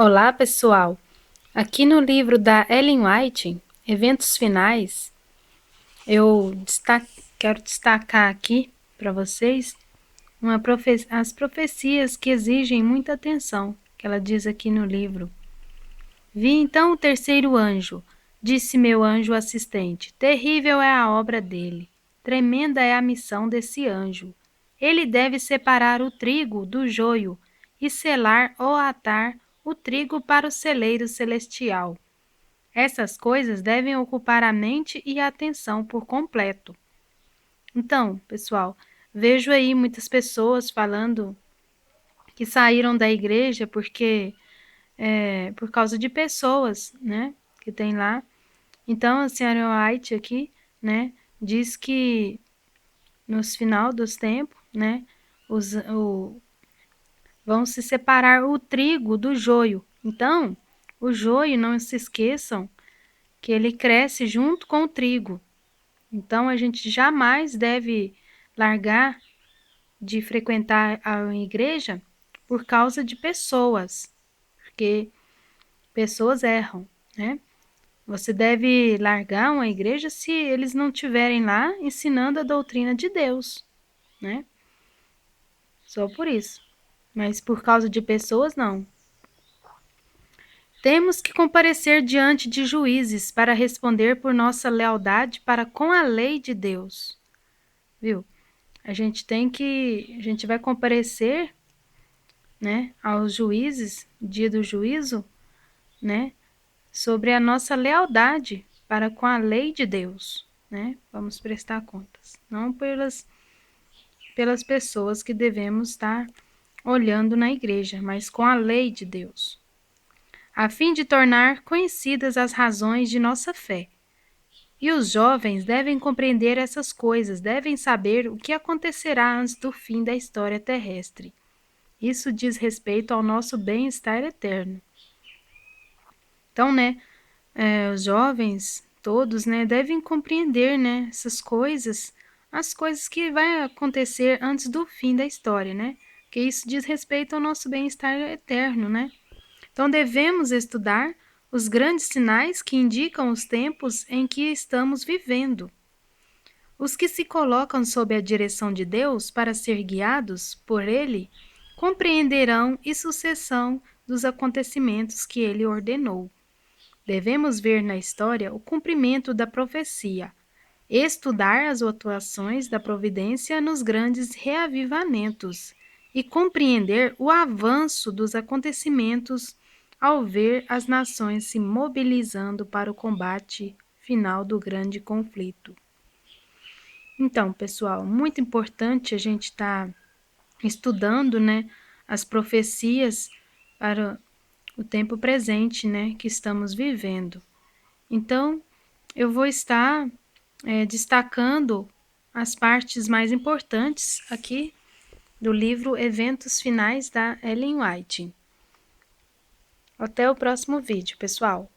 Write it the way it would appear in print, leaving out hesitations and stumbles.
Olá, pessoal! Aqui no livro da Ellen White, Eventos Finais, eu quero destacar aqui para vocês as profecias que exigem muita atenção, que ela diz aqui no livro. Vi então o terceiro anjo, disse meu anjo assistente, terrível é a obra dele, tremenda é a missão desse anjo. Ele deve separar o trigo do joio e selar ou atar o trigo para o celeiro celestial. Essas coisas devem ocupar a mente e a atenção por completo. Então, pessoal, vejo aí muitas pessoas falando que saíram da igreja por causa de pessoas, né, que tem lá. Então, a senhora White aqui, né, diz que nos final dos tempos, né, vão se separar o trigo do joio. Então, o joio, não se esqueçam que ele cresce junto com o trigo. Então, a gente jamais deve largar de frequentar a igreja por causa de pessoas, porque pessoas erram, né? Você deve largar uma igreja se eles não estiverem lá ensinando a doutrina de Deus, né? Só por isso. Mas por causa de pessoas, não. Temos que comparecer diante de juízes para responder por nossa lealdade para com a lei de Deus. Viu? A gente vai comparecer, né, aos juízes, dia do juízo, né, sobre a nossa lealdade para com a lei de Deus, né? Vamos prestar contas, não pelas pessoas que devemos estar olhando na igreja, mas com a lei de Deus, a fim de tornar conhecidas as razões de nossa fé. E os jovens devem compreender essas coisas, devem saber o que acontecerá antes do fim da história terrestre. Isso diz respeito ao nosso bem-estar eterno. Então, né, os jovens todos, né, devem compreender, né, essas coisas, as coisas que vai acontecer antes do fim da história, né? Porque isso diz respeito ao nosso bem-estar eterno, né? Então, devemos estudar os grandes sinais que indicam os tempos em que estamos vivendo. Os que se colocam sob a direção de Deus para ser guiados por Ele compreenderão e sucessão dos acontecimentos que Ele ordenou. Devemos ver na história o cumprimento da profecia, estudar as atuações da providência nos grandes reavivamentos e compreender o avanço dos acontecimentos ao ver as nações se mobilizando para o combate final do grande conflito. Então, pessoal, muito importante a gente estar estudando, né, as profecias para o tempo presente, né, que estamos vivendo. Então, eu vou estar destacando as partes mais importantes aqui do livro Eventos Finais da Ellen White. Até o próximo vídeo, pessoal!